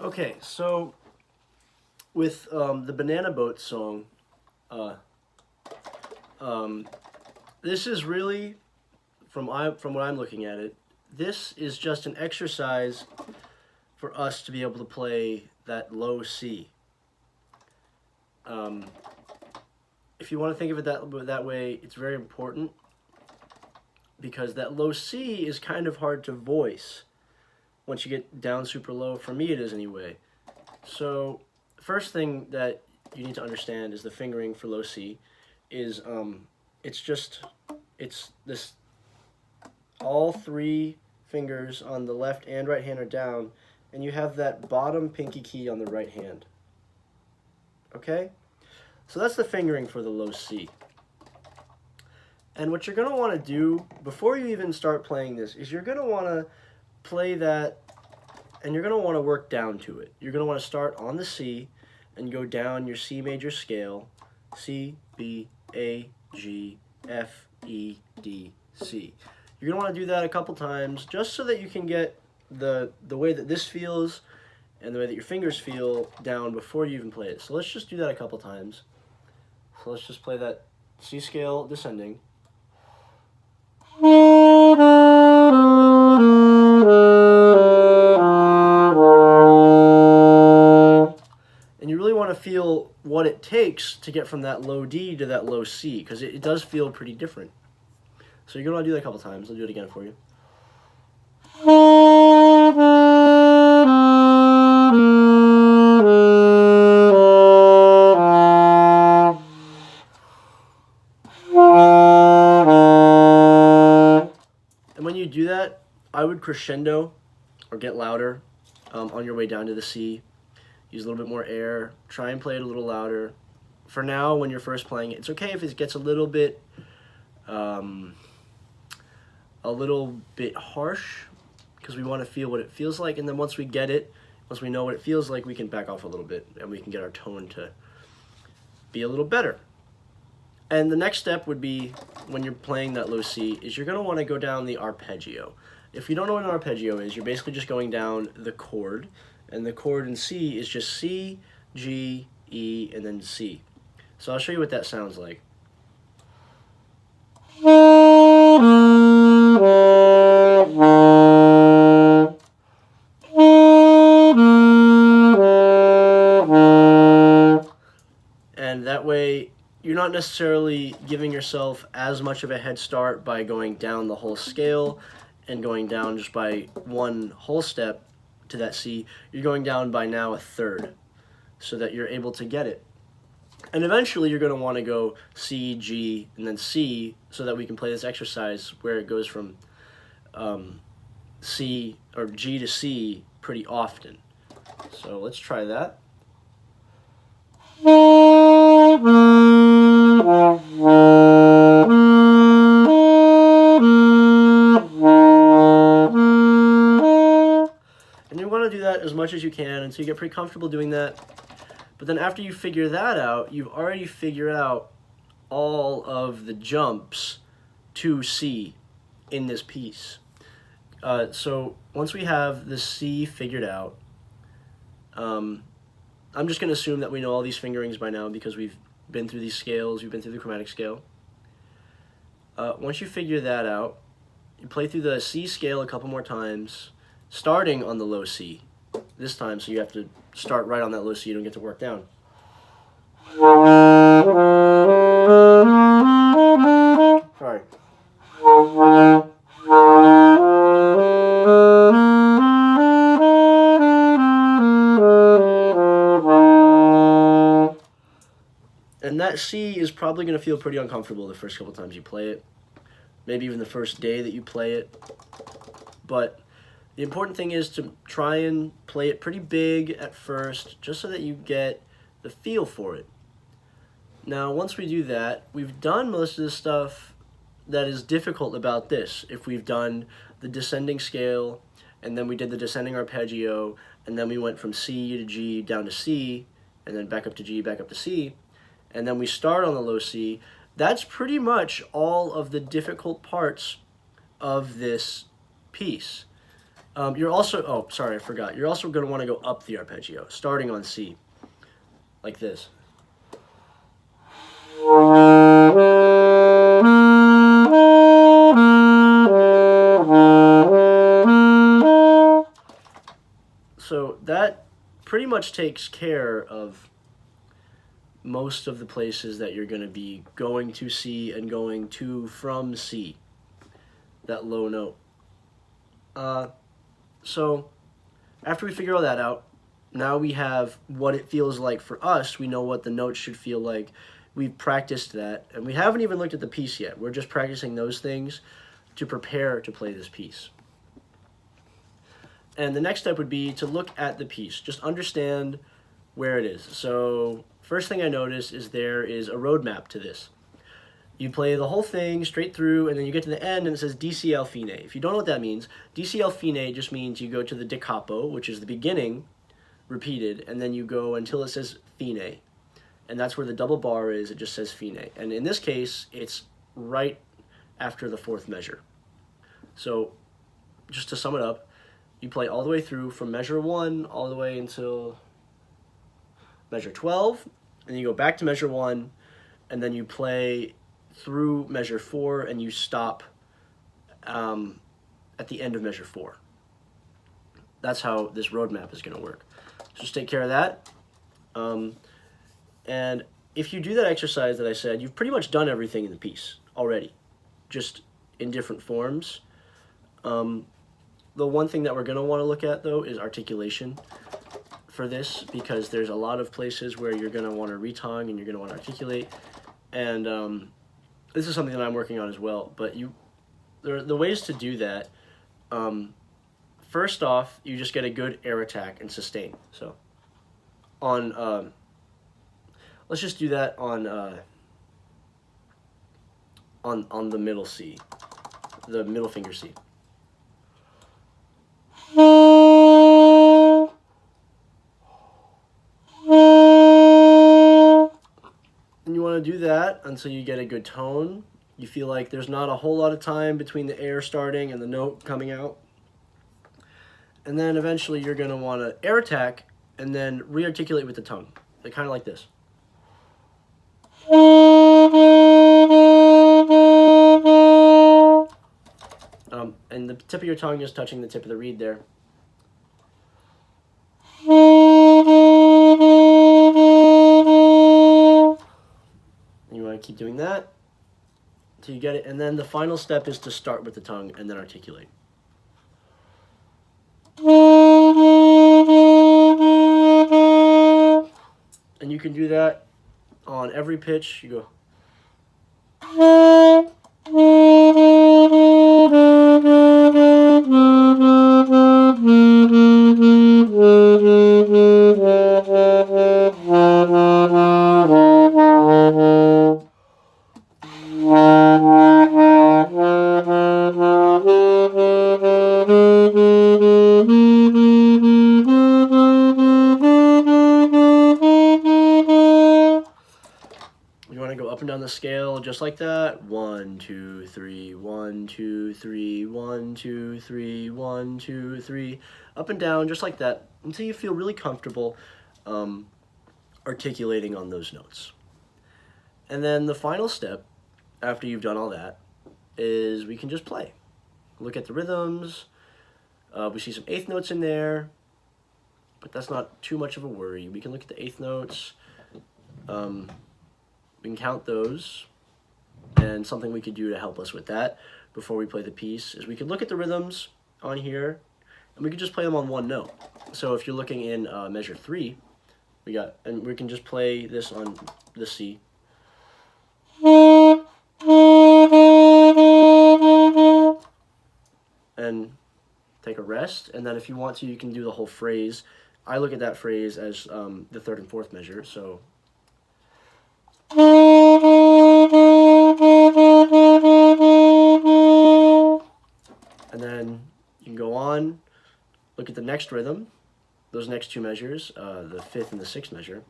Okay, so with the Banana Boat song, uh, um, this is really, from what I'm looking at it, this is just an exercise for us to be able to play that low C. Um, if you want to think of it that way, it's very important because that low C is kind of hard to voice once you get down super low. For me, it is anyway. So, first thing that you need to understand is the fingering for low C is it's this, all three fingers on the left and right hand are down, and you have that bottom pinky key on the right hand. Okay? So that's the fingering for the low C. And what you're going to want to do before you even start playing this is you're going to want to play that, and you're going to want to work down to it. You're going to want to start on the C and go down your C major scale, C, B, A, G, F, E, D, C. You're going to want to do that a couple times just so that you can get the way that this feels and the way that your fingers feel down before you even play it. So let's just do that a couple times. So let's just play that C scale descending. And you really want to feel what it takes to get from that low D to that low C, because it does feel pretty different. So you're going to want to do that a couple times. I'll do it again for you. And when you do that, I would crescendo or get louder on your way down to the C. Use a little bit more air. Try and play it a little louder. For now, when you're first playing it, it's okay if it gets a little bit harsh, because we want to feel what it feels like. And then once we get it, once we know what it feels like, we can back off a little bit and we can get our tone to be a little better. And the next step would be, when you're playing that low C, is you're going to want to go down the arpeggio. If you don't know what an arpeggio is, you're basically just going down the chord, and the chord in C is just C, G, E, and then C. So I'll show you what that sounds like. And that way, you're not necessarily giving yourself as much of a head start by going down the whole scale and going down just by one whole step to that C. You're going down by now a third so that you're able to get it. And eventually you're going to want to go C, G, and then C so that we can play this exercise where it goes from C or G to C pretty often. So let's try that. And you want to do that as much as you can until you get pretty comfortable doing that. But then after you figure that out, you've already figured out all of the jumps to C in this piece. So once we have the C figured out, I'm just going to assume that we know all these fingerings by now because we've been through these scales, we've been through the chromatic scale. Once you figure that out, you play through the C scale a couple more times, starting on the low C this time, so you have to start right on that low C, you don't get to work down. Sorry. And that C is probably going to feel pretty uncomfortable the first couple times you play it, maybe even the first day that you play it. But the important thing is to try and play it pretty big at first, just so that you get the feel for it. Now, once we do that, we've done most of the stuff that is difficult about this. If we've done the descending scale, and then we did the descending arpeggio, and then we went from C to G down to C, and then back up to G, back up to C, and then we start on the low C, that's pretty much all of the difficult parts of this piece. You're also, oh, sorry, I forgot. You're also going to want to go up the arpeggio, starting on C, like this. So that pretty much takes care of most of the places that you're going to be going to C and going to from C, that low note. So after we figure all that out, now we have what it feels like for us. We know what the notes should feel like. We've practiced that, and we haven't even looked at the piece yet. We're just practicing those things to prepare to play this piece. And the next step would be to look at the piece. Just understand where it is. So first thing I notice is there is a roadmap to this. You play the whole thing straight through, and then you get to the end, and it says DCL fine. If you don't know what that means, DCL fine just means you go to the da capo, which is the beginning, repeated, and then you go until it says fine. And that's where the double bar is. It just says fine. And in this case, it's right after the fourth measure. So just to sum it up, you play all the way through from measure 1 all the way until measure 12, and you go back to measure 1, and then you play through measure 4, and you stop at the end of measure 4. That's how this roadmap is going to work. So just take care of that. And if you do that exercise that I said, you've pretty much done everything in the piece already, just in different forms. The one thing that we're going to want to look at, though, is articulation for this, because there's a lot of places where you're going to want to retongue and you're going to want to articulate. And this is something that I'm working on as well. But the ways to do that, first off, you just get a good air attack and sustain. So on, let's just do that on the middle C, the middle finger C. And you want to do that until you get a good tone. You feel like there's not a whole lot of time between the air starting and the note coming out. And then eventually you're going to want to air attack and then re-articulate with the tongue. Like, kind of like this. And the tip of your tongue is touching the tip of the reed there. And you want to keep doing that until you get it. And then the final step is to start with the tongue and then articulate. And you can do that on every pitch. You go. You want to go up and down the scale just like that. 1, 2, 3, 1, 2, 3, 1, 2, 3, 1, 2, 3. Up and down just like that until you feel really comfortable articulating on those notes. And then the final step, after you've done all that, is we can just play. Look at the rhythms. We see some eighth notes in there, but that's not too much of a worry. We can look at the eighth notes. We can count those, and something we could do to help us with that before we play the piece is we could look at the rhythms on here, and we could just play them on one note. So if you're looking in measure 3, and we can just play this on the C. And take a rest, and then if you want to, you can do the whole phrase. I look at that phrase as the 3rd and 4th measure, so. And then you can go on, look at the next rhythm, those next 2 measures, the 5th and the 6th measure.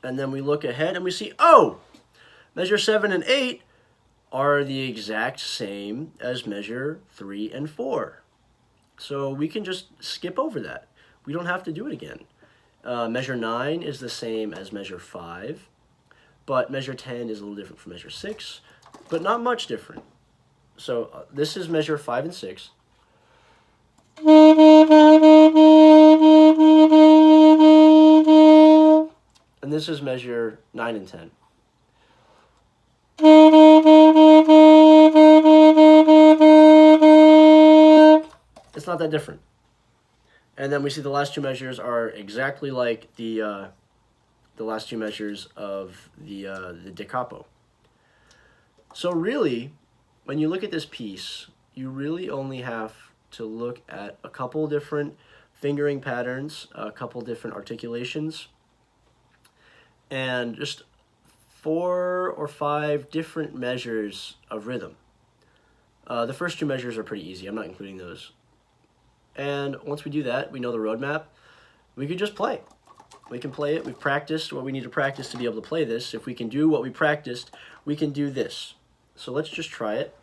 And then we look ahead and we see, oh, measure 7 and 8 are the exact same as measure 3 and 4. So we can just skip over that. We don't have to do it again. Measure 9 is the same as measure 5, but measure 10 is a little different from measure 6, but not much different. So this is measure 5 and 6. And this is measure 9 and 10. It's not that different. And then we see the last two measures are exactly like the last two measures of the da capo. So really, when you look at this piece, you really only have to look at a couple different fingering patterns, a couple different articulations, and just 4 or 5 different measures of rhythm. The first two measures are pretty easy. I'm not including those. And once we do that, we know the roadmap. We can just play. We can play it. We've practiced what we need to practice to be able to play this. If we can do what we practiced, we can do this. So let's just try it.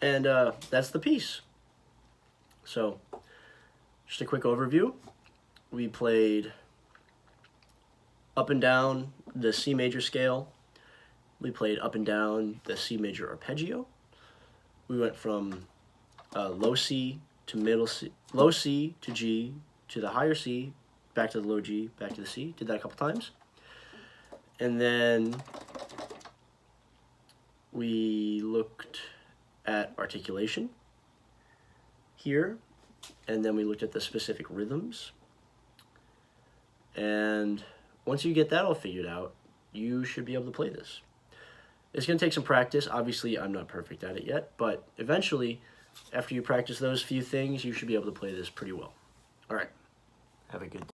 And that's the piece. So, just a quick overview. We played up and down the C major scale. We played up and down the C major arpeggio. We went from low C to middle C, low C to G to the higher C, back to the low G, back to the C. Did that a couple times. And then we looked at articulation here, and then we looked at the specific rhythms. And once you get that all figured out, you should be able to play this. It's going to take some practice. Obviously, I'm not perfect at it yet, but eventually, after you practice those few things, you should be able to play this pretty well. All right. Have a good day.